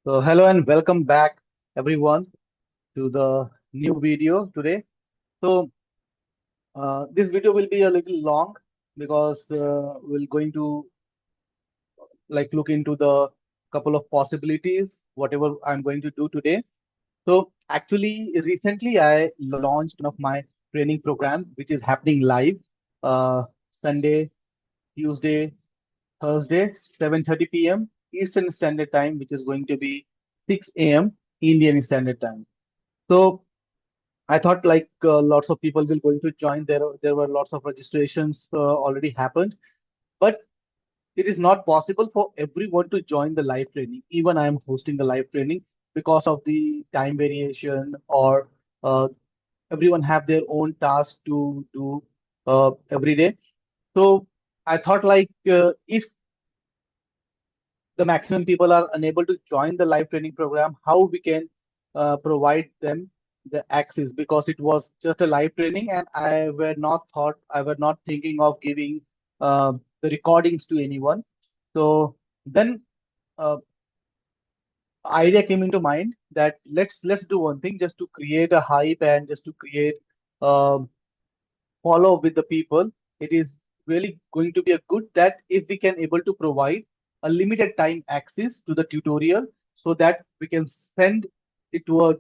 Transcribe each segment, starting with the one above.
So hello and welcome back everyone to the new video today. So this video will be a little long because we're going to look into the couple of possibilities, whatever I'm going to do today. So actually recently I launched one of my training program which is happening live Sunday, Tuesday, Thursday, 7:30 p.m. Eastern Standard Time, which is going to be 6 a.m. Indian Standard Time. So I thought lots of people will going to join. There were lots of registrations already happened, but it is not possible for everyone to join the live training. Even I am hosting the live training because of the time variation or uh, everyone have their own task to do every day. So I thought if the maximum people are unable to join the live training program, how we can provide them the access, because it was just a live training and I were not thinking of giving the recordings to anyone. So then uh, idea came into mind that let's do one thing just to create a hype and just to create um follow with the people. It is really going to be a good that if we can able to provide a limited time access to the tutorial so that we can send it to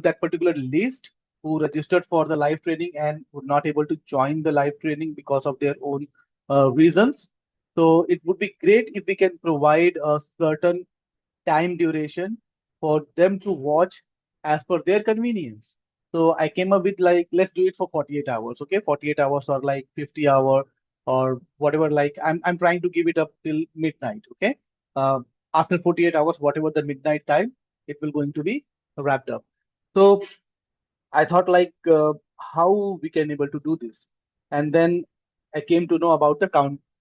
that particular list who registered for the live training and were not able to join the live training because of their own reasons. So it would be great if we can provide a certain time duration for them to watch as per their convenience. So I came up with let's do it for 48 hours. Okay, 48 hours or like 50 hour or whatever. I'm trying to give it up till midnight. Okay, uh, after 48 hours, whatever the midnight time, it will going to be wrapped up. So I thought how we can able to do this, and then I came to know about the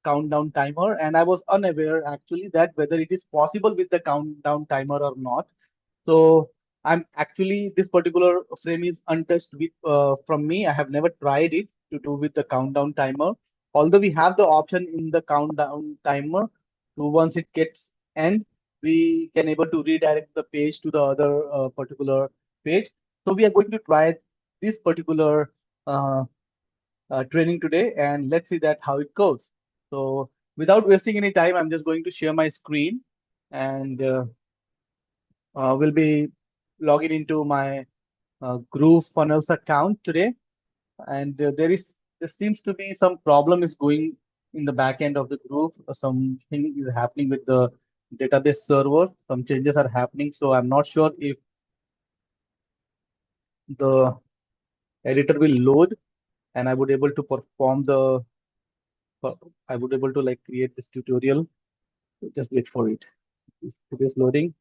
countdown timer, and I was unaware actually that whether it is possible with the countdown timer or not. So I'm actually this particular frame is untouched with from me. I have never tried it to do with the countdown timer. Although we have the option in the countdown timer to once it gets end, we can able to redirect the page to the other particular page. So we are going to try this particular uh, training today, and let's see that how it goes. So without wasting any time, I'm just going to share my screen and we'll be logging into my groovefunnels account today. And there seems to be some problem is going in the back end of the Groove. Something is happening with the database server. Some changes are happening. So I'm not sure if the editor will load and I would able to perform uh, I would able to create this tutorial. Just wait for it. It is loading.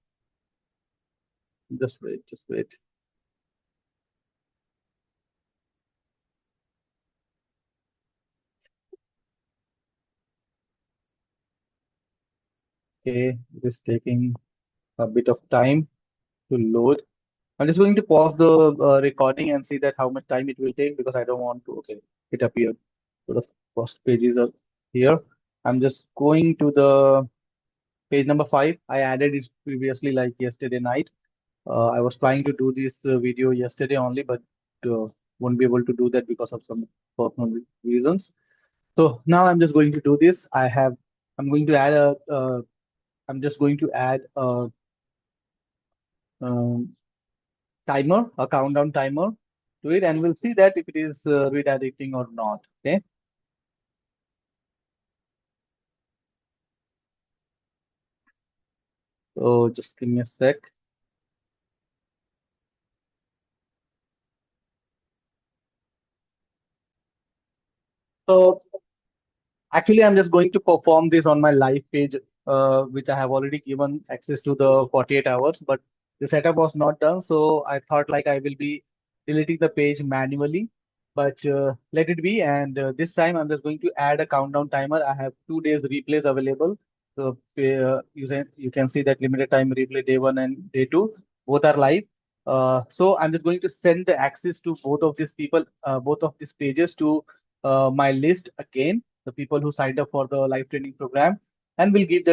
Just wait, just wait. Okay, it is taking a bit of time to load. I'm just going to pause the recording and see that how much time it will take because I don't want to. Okay, it appeared. So the first pages are here. I'm just going to the page number 5. I added it previously like yesterday night. I was trying to do this video yesterday only, but won't be able to do that because of some personal reasons. So now I'm just going to do this. I'm going to add I'm just going to add um, a countdown timer to it, and we'll see that if it is redirecting or not. Okay. So just give me a sec. So actually, I'm just going to perform this on my live page, which I have already given access to the 48 hours, but the setup was not done. So I thought I will be deleting the page manually, but let it be. And this time I'm just going to add a countdown timer. I have 2 days replays available. So you can see that limited time replay day one and day two, both are live. So I'm just going to send the access to both of these people, both of these pages to my list again, the people who signed up for the live training program. and we'll give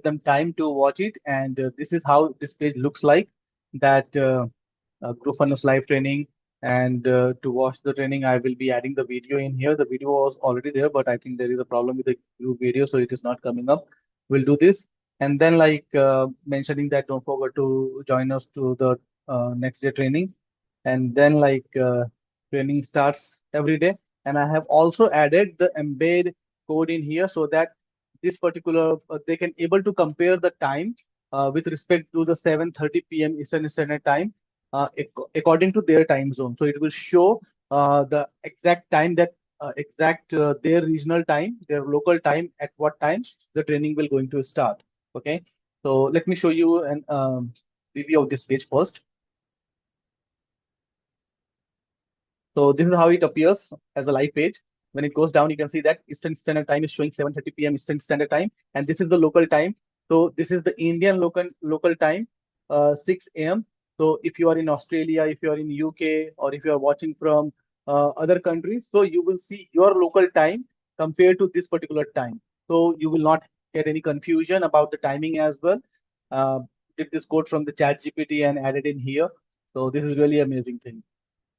them time to watch it. And this is how this page looks like. That groovefunnels live training. And to watch the training, I will be adding the video in here. The video was already there, but I think there is a problem with the group video, so it is not coming up. We'll do this, and then like mentioning that don't forget to join us to the next day training, and then like training starts every day. And I have also added the embed code in here so that this particular they can able to compare the time with respect to the 7:30 p.m. Eastern Standard Time according to their time zone. So it will show the exact time that exact their regional time, their local time, at what time the training will going to start. Okay, so let me show you an review of this page first. So this is how it appears as a live page. When it goes down, you can see that Eastern Standard Time is showing 7:30 p.m. Eastern Standard Time, and this is the local time. So this is the Indian local time, 6 a.m. So if you are in Australia, if you are in UK, or if you are watching from other countries, so you will see your local time compared to this particular time. So you will not get any confusion about the timing as well. Uh, did this code from the Chat GPT and added in here. So this is really amazing thing.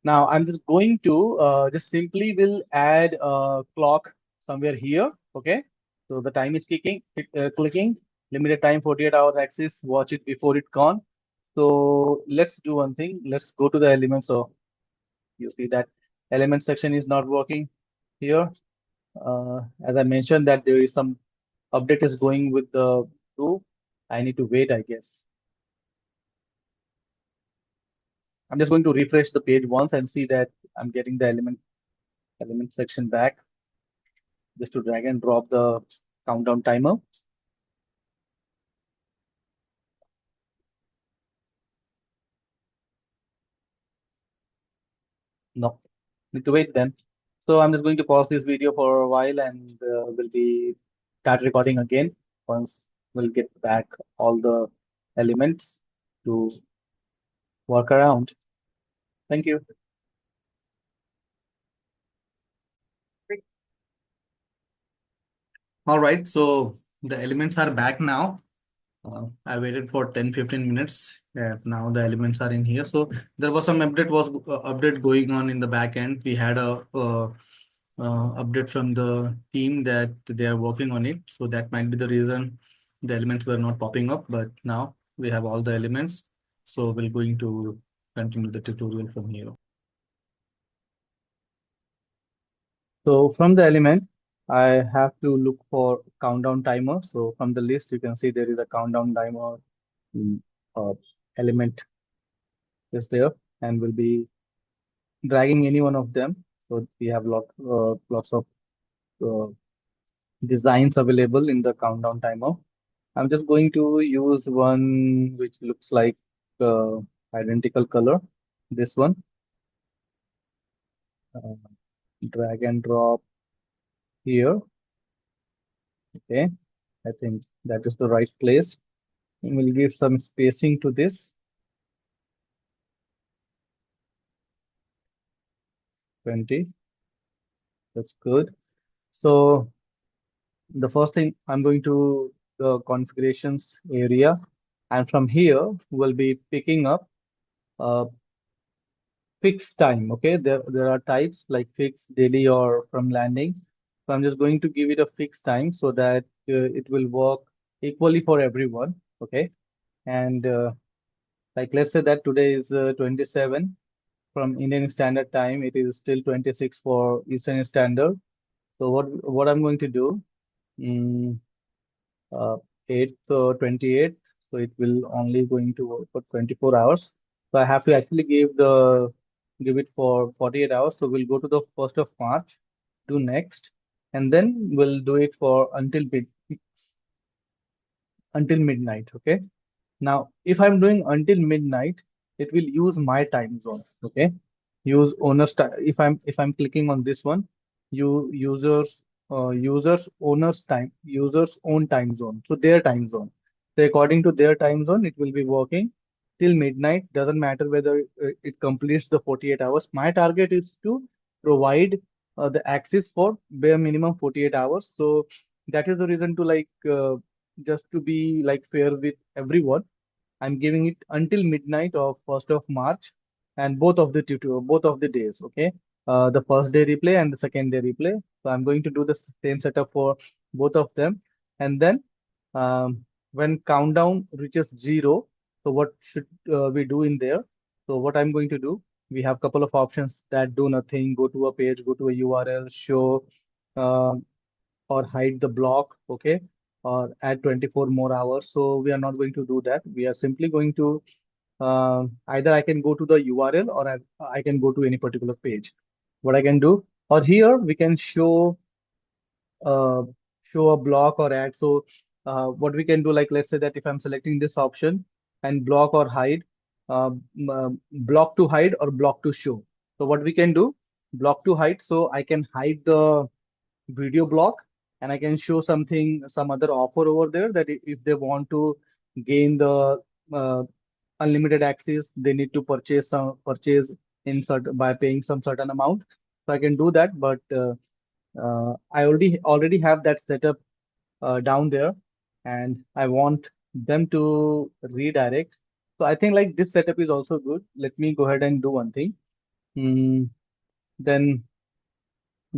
Now I'm just going to just simply will add a clock somewhere here. Okay. So the time is clicking, limited time 48 hours access, watch it before it gone. So let's do one thing. Let's go to the elements. So you see that element section is not working here. As I mentioned that there is some update is going with the group. I need to wait, I guess. I'm just going to refresh the page once and see that I'm getting the element section back. Just to drag and drop the countdown timer. No, need to wait then. So I'm just going to pause this video for a while, and we'll be start recording again once we'll get back all the elements to work around. Thank you. All right, so the elements are back now. I waited for 10-15 minutes. Now the elements are in here. So there was some update going on in the back end. We had a update from the team that they are working on it. So that might be the reason the elements were not popping up. But now we have all the elements. So we're going to continue the tutorial from here. So from the element, I have to look for countdown timer. So from the list, you can see there is a countdown timer mm, element is there, and we'll be dragging any one of them. So we have lots of uh, designs available in the countdown timer. I'm just going to use one which looks like uh, identical color. This one, uh, drag and drop here. Okay, I think that is the right place. And we'll give some spacing to this. 20. That's good. So the first thing I'm going to the configurations area, and from here we'll be picking up uh, fixed time. Okay, there are types like fixed, daily, or from landing. So I'm just going to give it a fixed time so that it will work equally for everyone. Okay, and like let's say that today is 27 from Indian Standard Time. It is still 26 for Eastern Standard. So what I'm going to do? Mm, uh, 8 28, so it will only going to work for 24 hours. So I have to actually give it for 48 hours. So we'll go to the 1st of March, do next, and then we'll do it for until midnight. Okay, now if I'm doing until midnight, it will use my time zone. Okay, use owner's time. If I'm clicking on this one, you users owner's time, users own time zone, so their time zone. So according to their time zone, it will be working till midnight. Doesn't matter whether it completes the 48 hours. My target is to provide the access for bare minimum 48 hours. So that is the reason to just to be like fair with everyone. I'm giving it until midnight of 1st of March, and both of the days. Okay, the first day replay and the second day replay. So I'm going to do the same setup for both of them, and then when countdown reaches 0, so what should we do in there? So what I'm going to do, we have couple of options that do nothing. Go to a page, go to a URL, show. um or hide the block, okay, or add 24 more hours. So we are not going to do that. We are simply going to either I can go to the URL, or I can go to any particular page. What I can do, or here we can uh, show a block or add. So what we can do, like let's say that if I'm selecting this option and block or hide, block to hide or block to show. So what we can do, block to hide. So I can hide the video block, and I can show some other offer over there, that if they want to gain the uh, unlimited access, they need to purchase in certain by paying some certain amount. So I can do that, but I already have that setup down there, and I want them to redirect. So I think like this setup is also good. Let me go ahead and do one thing. Hmm, then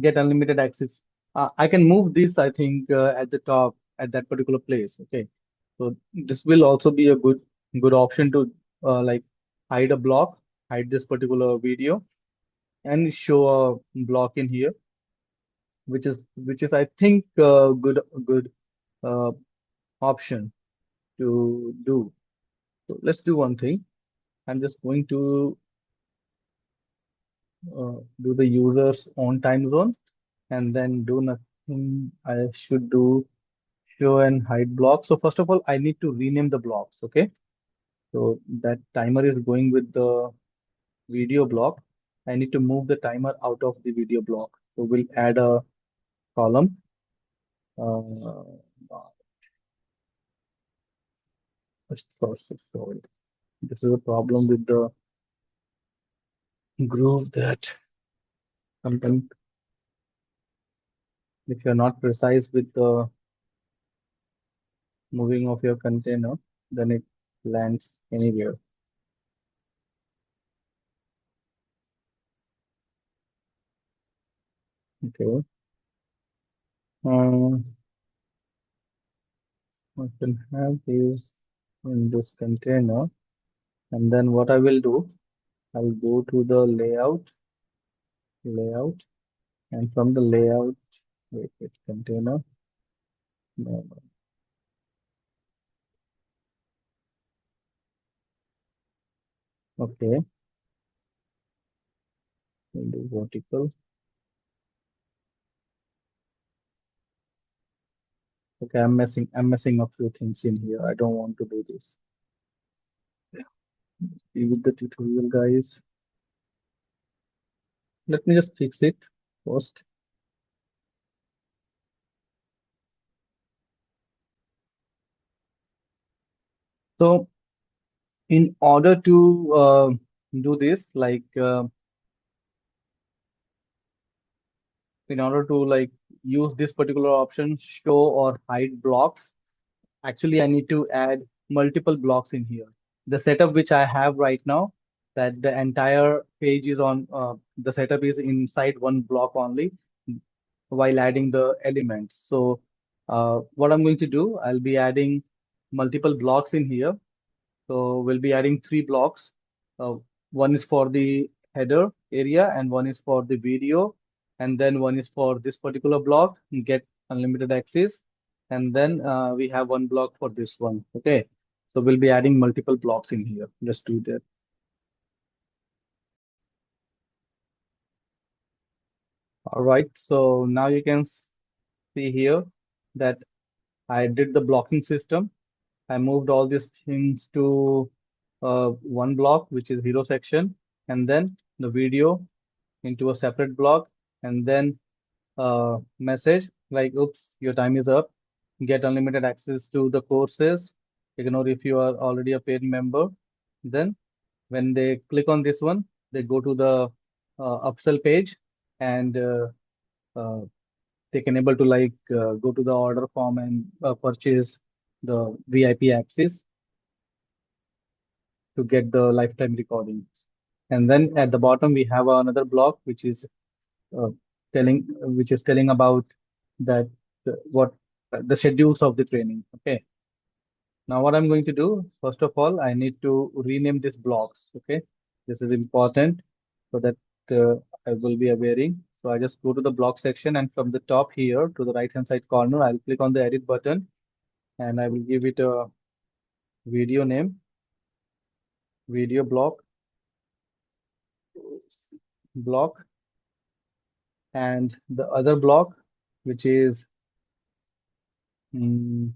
get unlimited access. I can move this, I think, at the top at that particular place. Okay, so this will also be a good option to like hide a block, hide this particular video, and show a block in here, which is I think good uh, option to do. So let's do one thing. I'm just going to do the user's own time zone, and then do nothing. I should do show and hide blocks. So first of all, I need to rename the blocks. Okay. So that timer is going with the video block. I need to move the timer out of the video block. So we'll add a column. Uh, sorry. This is a problem with the groove, that sometimes if you're not precise with the moving of your container, then it lands anywhere. Okay. Uh, I can have these in this container, and then what I will do, I'll go to the layout, and from the layout, wait, container. No, okay, we'll do vertical. Okay, I'm messing a few things in here. I don't want to do this. Yeah. Be with the tutorial, guys. Let me just fix it first. So in order to do this, in order to use this particular option, show or hide blocks, actually I need to add multiple blocks in here. The setup which I have right now, that the entire page is on, the setup is inside one block only while adding the elements. So what I'm going to do, I'll be adding multiple blocks in here. So we'll be adding three blocks. Uh, One is for the header area, and one is for the video, and then one is for this particular block, get unlimited access. And then we have one block for this one. Okay. So we'll be adding multiple blocks in here. Let's do that. All right. So now you can see here that I did the blocking system. I moved all these things to one block, which is hero section, and then the video into a separate block, and then message like, oops, your time is up. Get unlimited access to the courses. Ignore if you are already a paid member. Then when they click on this one, they go to the upsell page, and they can able to like go to the order form and purchase the VIP access to get the lifetime recordings. And then at the bottom we have another block uh, which is telling about that what the schedules of the training. Okay. Now what I'm going to do, first of all, I need to rename these blocks. Okay. This is important so that uh, I will be aware. So I just go to the block section and from the top here to the right hand side corner, I'll click on the edit button and I will give it a video name, video block, and the other block, which is mm,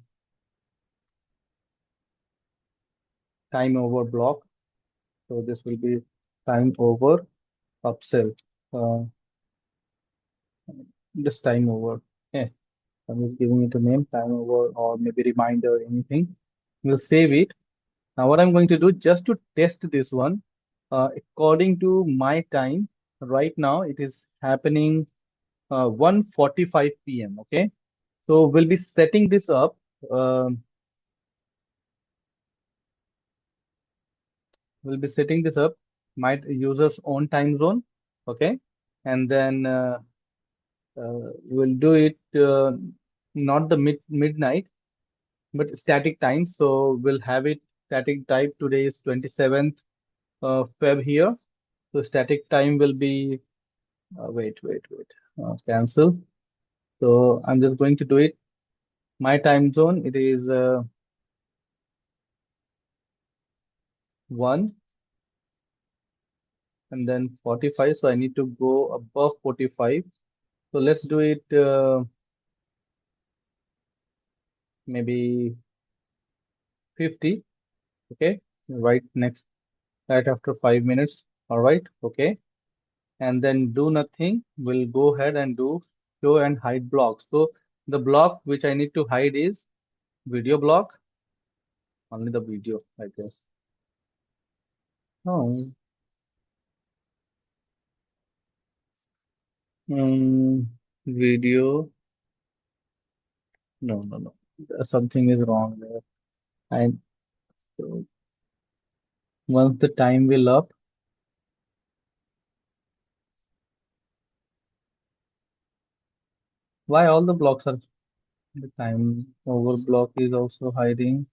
time over block. So this will be time over upsell. Uh, just time over. Yeah, I'm just giving it a name, time over, or maybe reminder, anything. We'll save it. Now, what I'm going to do just to test this one, according to my time, right now it is happening 1:45 p.m. Okay, so we'll be setting this up. Um, we'll be setting this up my user's own time zone. Okay, and then we'll do it not the midnight, but static time. So we'll have it static type. Today is 27th Feb here. So static time will be wait. Cancel. So I'm just going to do it. My time zone, it is 1 and then 45. So I need to go above 45. So let's do it maybe 50. Okay. Right after 5 minutes. All right. Okay. And then do nothing. We'll go ahead and do show and hide blocks. So the block which I need to hide is video block, only the video, I guess. Oh, mm, video. No. Something is wrong there. I so once the time will up, why all the blocks are the time over block is also hiding.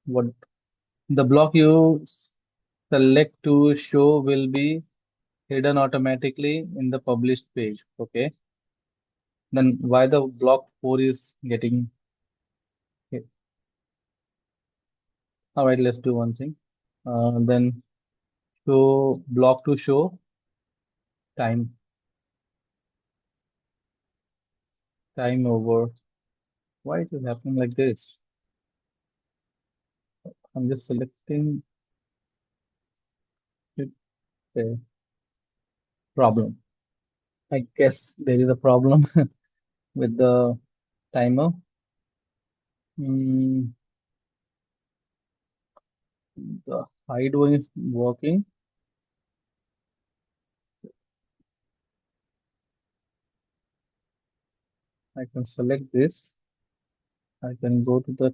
What the block you select to show will be hidden automatically in the published page. Okay. Then why the block 4 is getting hit? All right, let's do one thing. Then show block to show time time over. Why it is happening like this? I'm just selecting it. Problem. I guess there is a problem with the timer. Mm, the hide one is working. I can select this. I can go to the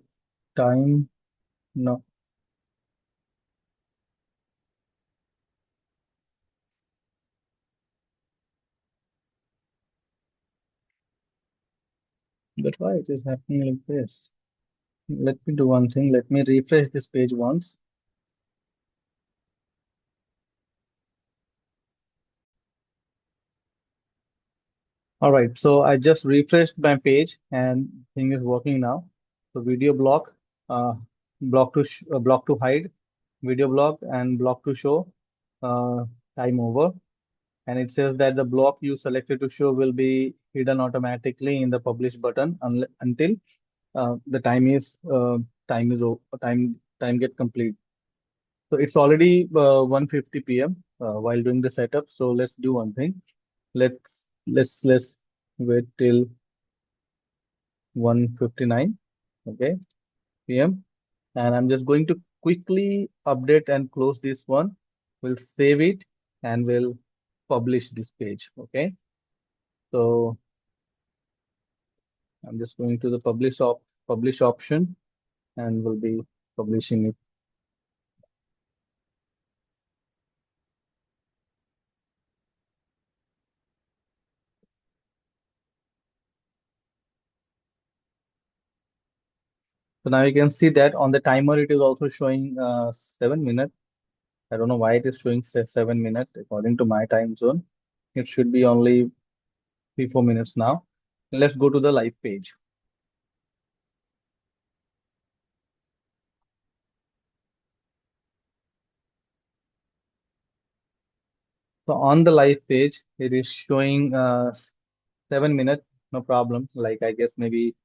time. No, but why it is happening like this? Let me do one thing. Let me refresh this page once. All right, so I just refreshed my page and thing is working now. So video block, block to hide, video block, and block to show, uh, time over. And it says that the block you selected to show will be hidden automatically in the publish button until the time get complete. So it's already 1:50 p.m. While doing the setup. So let's do one thing. Let's wait till 1:59, okay, p.m. And I'm just going to quickly update and close this one. We'll save it and we'll publish this page. Okay. So I'm just going to the publish option and will be publishing it. So now you can see that on the timer it is also showing 7 minutes. I don't know why it is showing 7 minutes according to my time zone. It should be only 3 4 minutes now. Let's go to the live page. So on the live page, it is showing 7 minutes, no problem. Like I guess maybe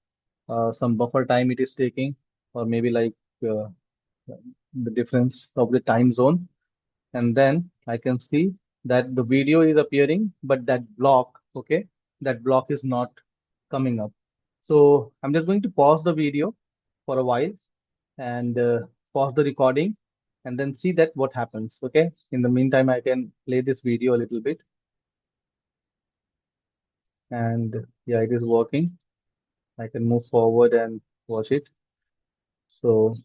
some buffer time it is taking, or maybe like uh, the difference of the time zone. And then I can see that the video is appearing, but that block, okay, that block is not coming up. So I'm just going to pause the video for a while and pause the recording and then see that what happens. Okay. In the meantime, I can play this video a little bit and yeah, it is working. I can move forward and watch it. So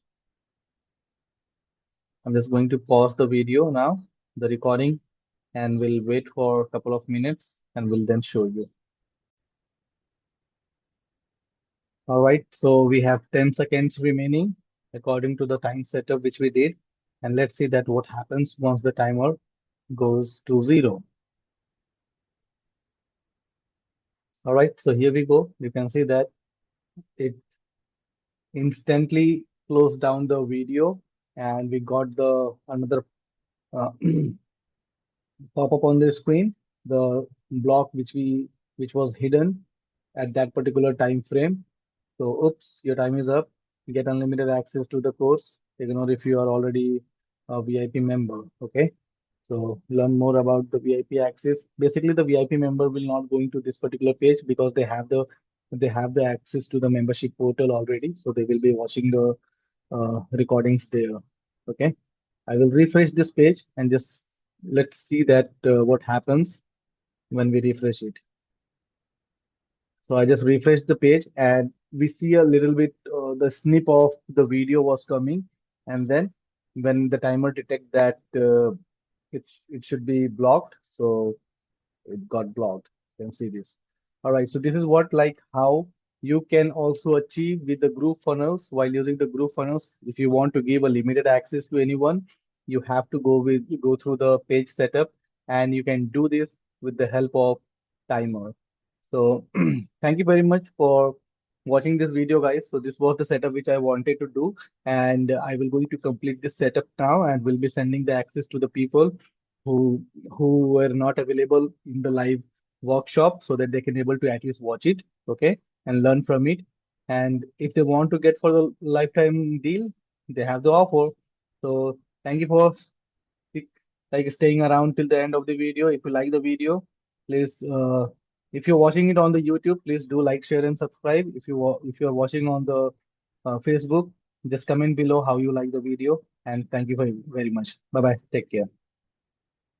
I'm just going to pause the video now, the recording, and we'll wait for a couple of minutes and we'll then show you. All right, so we have 10 seconds remaining according to the time setup which we did. And let's see that what happens once the timer goes to 0. All right, so here we go. You can see that it instantly closed down the video and we got the another uh, pop up on the screen, the block which was hidden at that particular time frame. So, oops, your time is up. You get unlimited access to the course. Ignore if you are already a VIP member. Okay. So learn more about the VIP access. Basically, the VIP member will not go into this particular page because they have the access to the membership portal already. So they will be watching the recordings there. Okay. I will refresh this page and just let's see that what happens when we refresh it. So I just refreshed the page and we see a little bit the snip of the video was coming. And then when the timer detect that it should be blocked, so it got blocked. You can see this. All right, so this is what like how you can also achieve with the group funnels while using the group funnels. If you want to give a limited access to anyone, you have to go through the page setup and you can do this with the help of timer. So thank you very much for watching this video, guys. So this was the setup which I wanted to do, and I will going to complete this setup now, and will be sending the access to the people who who were not available in the live workshop, so that they can able to at least watch it, okay, and learn from it. And if they want to get for the lifetime deal, they have the offer. So thank you for stick- staying around till the end of the video. If you like the video, please if you're watching it on the YouTube, please do like, share, and subscribe. If you are watching on the Facebook, just comment below how you like the video. And thank you very much. Bye bye. Take care.